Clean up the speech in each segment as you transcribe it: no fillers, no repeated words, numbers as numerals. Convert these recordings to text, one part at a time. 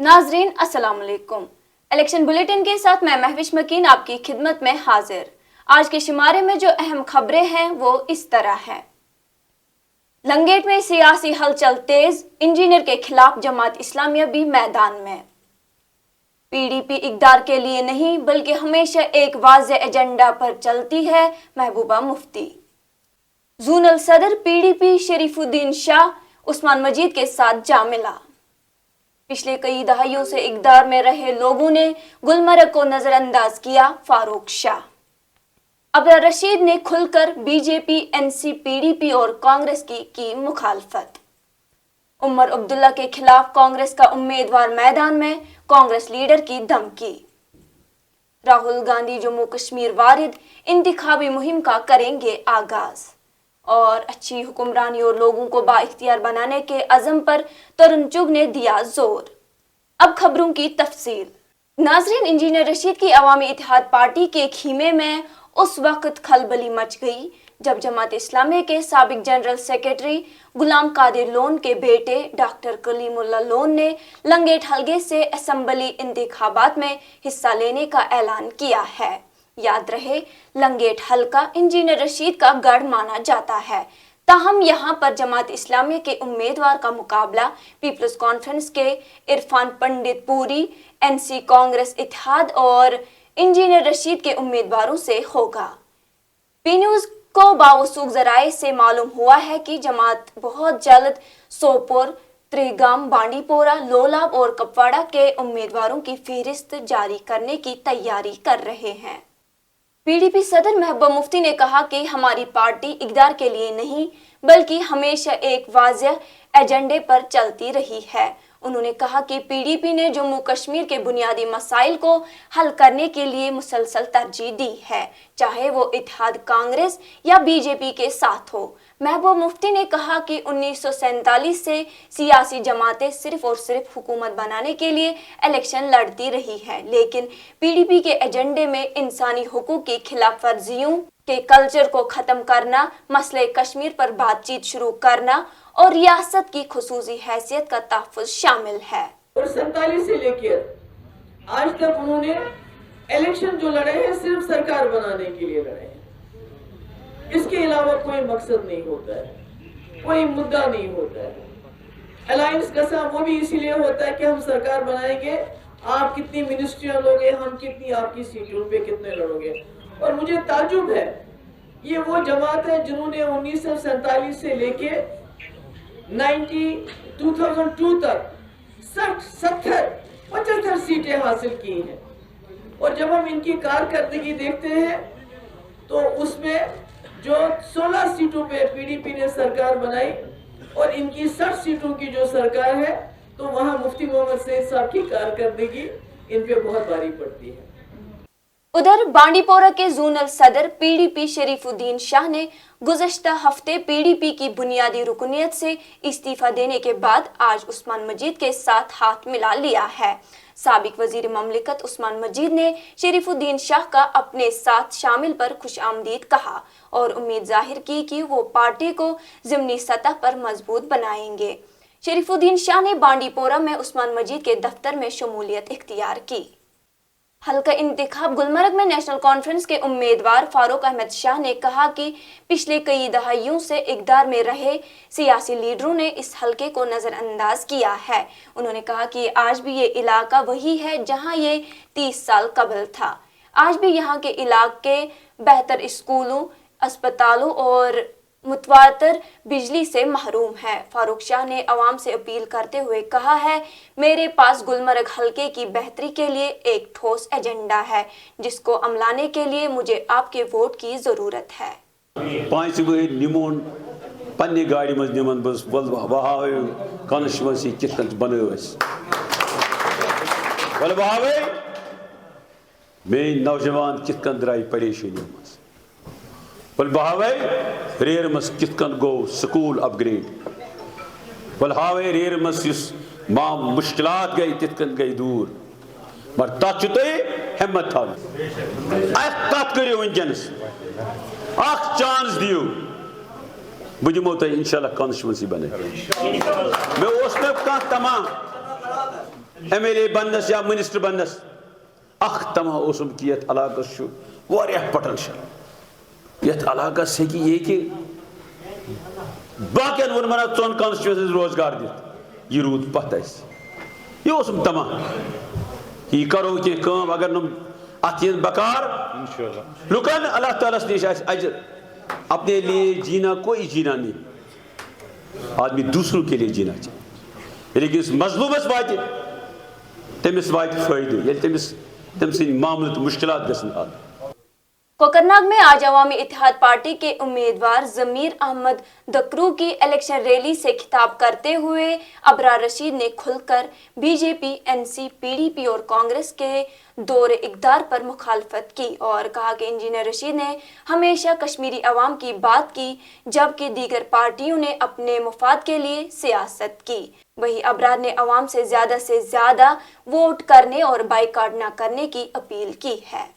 नाजरीन अस्सलाम वालेकुम। इलेक्शन बुलेटिन के साथ मैं महविश मकीन आपकी खिदमत में हाजिर। आज के शुमारे में जो अहम खबरें हैं वो इस तरह है। लंगेट में सियासी हलचल तेज, इंजीनियर के खिलाफ जमात इस्लामिया भी मैदान में। पीडीपी इक़्तिदार के लिए नहीं बल्कि हमेशा एक वाज़ेह एजेंडा पर चलती है, महबूबा मुफ्ती। जोनल सदर पीडीपी शरीफुद्दीन शाह उस्मान मजीद के साथ जा मिला। पिछले कई दहाइयों से इक़्तिदार में रहे लोगों ने गुलमर्ग को नजरअंदाज किया, फारूक शाह। अब्दुल रशीद ने खुलकर बीजेपी, एनसी, पीडीपी और कांग्रेस की मुखालफत। उमर अब्दुल्ला के खिलाफ कांग्रेस का उम्मीदवार मैदान में, कांग्रेस लीडर की धमकी। राहुल गांधी जम्मू कश्मीर वारिद, इंतखाबी मुहिम का करेंगे आगाज। और अच्छी हुक्मरानी और लोगों को बाइख्तियार बनाने के अज़म पर तरुण चुग ने दिया जोर। अब खबरों की तफसील। नाजरीन, इंजीनियर रशीद की अवामी इत्तेहाद पार्टी के खीमे में उस वक्त खलबली मच गई जब जमात इस्लामी के साबिक general secretary Ghulam Qadir loan के बेटे डॉक्टर कलीमुल्लाह लोन ने लंगेट हलके से असेंबली इंतखाबात में हिस्सा लेने का ऐलान किया है। याद रहे, लंगेट हलका इंजीनियर रशीद का गढ़ माना जाता है। ताहम यहाँ पर जमात इस्लामी के उम्मीदवार का मुकाबला पीपल्स कॉन्फ्रेंस के इरफान पंडित पूरी, एनसी, कांग्रेस इत्तेहाद और इंजीनियर रशीद के उम्मीदवारों से होगा। पी न्यूज को बावसूख जराए से मालूम हुआ है कि जमात बहुत जल्द सोपोर, त्रिगाम, बांडीपोरा, लोलाब और कपवाड़ा के उम्मीदवारों की फहरिस्त जारी करने की तैयारी कर रहे हैं। पीडीपी सदर महबूबा मुफ्ती ने कहा कि हमारी पार्टी इक़्तिदार के लिए नहीं बल्कि हमेशा एक वाज़ेह एजेंडे पर चलती रही है। उन्होंने कहा कि पीडीपी ने जम्मू कश्मीर के बुनियादी मसाइल को हल करने के लिए मुसलसल तरजीह दी है, चाहे वो इत्तेहाद कांग्रेस या बीजेपी के साथ हो। महबूबा मुफ्ती ने कहा कि 1947 से सियासी जमातें सिर्फ और सिर्फ हुकूमत बनाने के लिए इलेक्शन लड़ती रही है, लेकिन पीडीपी के एजेंडे में इंसानी हुकूक की खिलाफ वर्जियों के कल्चर को खत्म करना, मसले कश्मीर पर बातचीत शुरू करना और रियासत की खुसूसी हैसियत का तहफ़्फ़ुज़ शामिल है। और 47 से लेकर आज तक उन्होंने इलेक्शन जो लड़े हैं सिर्फ सरकार बनाने के लिए लड़े हैं। इसके अलावा कोई मकसद नहीं होता है, कोई मुद्दा नहीं होता है। अलायंस कसा वो भी इसीलिए होता है कि हम सरकार बनाएंगे, आप कितनी मिनिस्ट्रियां लोगे, हम कितनी आपकी सीटों पे कितने लड़ोगे। और मुझे ताजुब है, ये वो जमात है जिन्होंने 1947 से लेके 2002 तक 60, 70, 75 सीटें हासिल की हैं। और जब हम इनकी कारकर्दगी देखते हैं तो उसमें जो 16 सीटों पे पीडीपी ने सरकार बनाई और इनकी 60 सीटों की जो सरकार है, तो वहां मुफ्ती मोहम्मद सईद साहब की कारकर्दगी इन पे बहुत भारी पड़ती है। उधर बांडीपोरा के जोनल सदर पीडीपी शरीफुद्दीन शाह ने गुज़श्ता हफ्ते पीडीपी की बुनियादी रुकनियत से इस्तीफा देने के बाद आज उस्मान मजीद के साथ हाथ मिला लिया है। साबिक वजीर ममलिकत उस्मान मजीद ने शरीफुद्दीन शाह का अपने साथ शामिल पर खुशामदीद कहा और उम्मीद जाहिर की कि वो पार्टी को ज़िमनी सतह पर मजबूत बनाएंगे। शरीफुद्दीन शाह ने बांडीपोरा में उस्मान मजीद के दफ्तर में शमूलियत इख्तियार की। हल्का इंतखाब गुलमर्ग में नेशनल कॉन्फ्रेंस के उम्मीदवार फारूक अहमद शाह ने कहा कि पिछले कई दहाइयों से इक़्तिदार में रहे सियासी लीडरों ने इस हल्के को नज़रअंदाज किया है। उन्होंने कहा कि आज भी ये इलाका वही है जहां ये 30 साल कबल था। आज भी यहाँ के इलाके बेहतर स्कूलों, अस्पतालों और मुतवातर बिजली से महरूम है। फारूक शाह ने अवाम से अपील करते हुए कहा है, मेरे पास गुलमर्ग हल्के की बेहतरी के लिए एक ठोस एजेंडा है जिसको अमलाने के लिए मुझे आपके वोट की जरूरत है। 5 वहर निमोन पन्ने गाड़ी मज निमन बस वहावे कॉन्स्टिट्यूएंसी कित बनस वहावे मे नौजवान कित द्राय परेशानी मज वल बहावे रेर मस कित गो स्कूल अपग्रेड वल हावे रेर मस माम मुश्किलात गई कित गई दूर मगर तथ हिम्मत थो कत करो वनकस चांस दियो बह दिमो तुम इंशाल्लाह कॉन्स्टिट्यूएंसी बन मे तमाम MLA बनस या मिनिस्टर बनस अख तमा ओसुम कि यथ इलाकस छु वारियाह पोटेंशियल यथ इलाकस हेकि ये कि बाकियन वोन मना 4 कॉन्स्टिट्यूएंसीज रोजगार दित ये रूद पत ये ओसुम तमा ये करो कि काम अगर नुम अत बकार लुकन अल्लाह ताला निश अजर अपने लिए जीना कोई जीना नहीं आदमी दूसरों के लिए जीना चाहिए लेकिन इस मजलूमस वाते तमिस वाते फायदे ये तम सिंद मामले तो मुश्किलात गसन हल। कोकरनाग में आज अवामी इत्तेहाद पार्टी के उम्मीदवार जमीर अहमद दकरू की इलेक्शन रैली से खिताब करते हुए अबरार रशीद ने खुलकर बीजेपी, एनसी, पीडीपी और कांग्रेस के दौर इक़्तिदार पर मुखालफत की और कहा कि इंजीनियर रशीद ने हमेशा कश्मीरी अवाम की बात की जबकि दीगर पार्टियों ने अपने मुफाद के लिए सियासत की। वहीं अबरार ने अवाम से ज़्यादा वोट करने और बाइकाट न करने की अपील की है।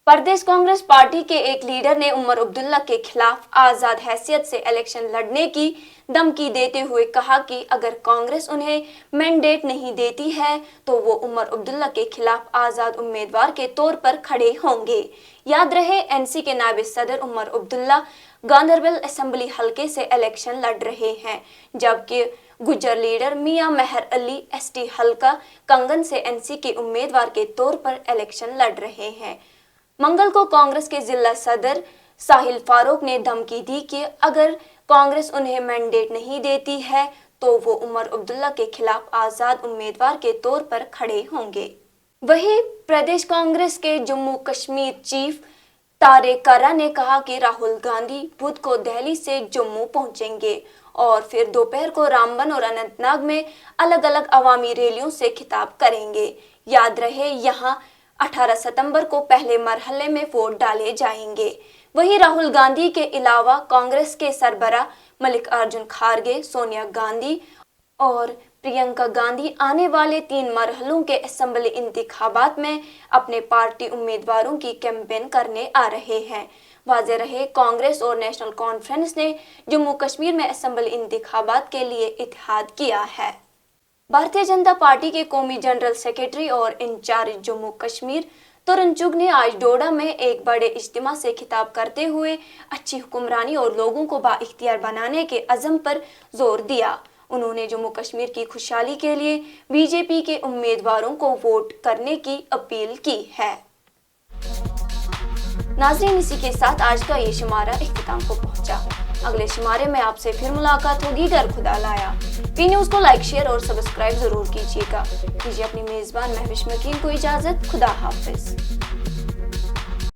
प्रदेश कांग्रेस पार्टी के एक लीडर ने उमर अब्दुल्ला के खिलाफ आजाद हैसियत से इलेक्शन लड़ने की धमकी देते हुए कहा कि अगर कांग्रेस उन्हें मैंडेट नहीं देती है तो वो उमर अब्दुल्ला के खिलाफ आजाद उम्मीदवार के तौर पर खड़े होंगे। याद रहे एनसी के नायब सदर उमर अब्दुल्ला गांधरबल असेंबली हलके से इलेक्शन लड़ रहे हैं जबकि गुज्जर लीडर मियां मेहर अली एसटी हलका कंगन से एनसी के उम्मीदवार के तौर पर इलेक्शन लड़ रहे हैं। मंगल को कांग्रेस के जिला सदर साहिल फारूक ने धमकी दी कि अगर कांग्रेस उन्हें मैंडेट नहीं देती है तो वो उमर अब्दुल्ला के खिलाफ आजाद उम्मीदवार के तौर पर खड़े होंगे। वहीं प्रदेश कांग्रेस के जम्मू कश्मीर चीफ तारिक कारा ने कहा कि राहुल गांधी बुध को दिल्ली से जम्मू पहुंचेंगे और फिर दोपहर को रामबन और अनंतनाग में अलग अलग अवामी रैलियों से खिताब करेंगे। याद रहे यहाँ 18 सितंबर को पहले मरहले में वोट डाले जाएंगे। वहीं राहुल गांधी के अलावा कांग्रेस के सरबराह मल्लिकार्जुन खड़गे, सोनिया गांधी और प्रियंका गांधी आने वाले 3 मरहलों के असेंबली इंतखाबात में अपने पार्टी उम्मीदवारों की कैंपेन करने आ रहे हैं। वाज़ेह रहे कांग्रेस और नेशनल कॉन्फ्रेंस ने जम्मू कश्मीर में असेंबली इंतखाबात के लिए इत्तेहाद किया है। भारतीय जनता पार्टी के कौमी जनरल सेक्रेटरी और इंचार्ज जम्मू कश्मीर तुरन चुग ने आज डोडा में एक बड़े इज्तिमा से खिताब करते हुए अच्छी हुक्मरानी और लोगों को बाइख्तियार बनाने के अज़म पर जोर दिया। उन्होंने जम्मू कश्मीर की खुशहाली के लिए बीजेपी के उम्मीदवारों को वोट करने की अपील की है। नाज़रीन, इसी के साथ आज का ये शुमारा इख्तिताम को पहुंचा। अगले शुमारे में आपसे फिर मुलाकात होगी अगर खुदा लाया। पी न्यूज़ को लाइक, शेयर और सब्सक्राइब जरूर कीजिएगा। दीजिए अपनी मेजबान महविश मकीन को इजाजत। खुदा हाफिज।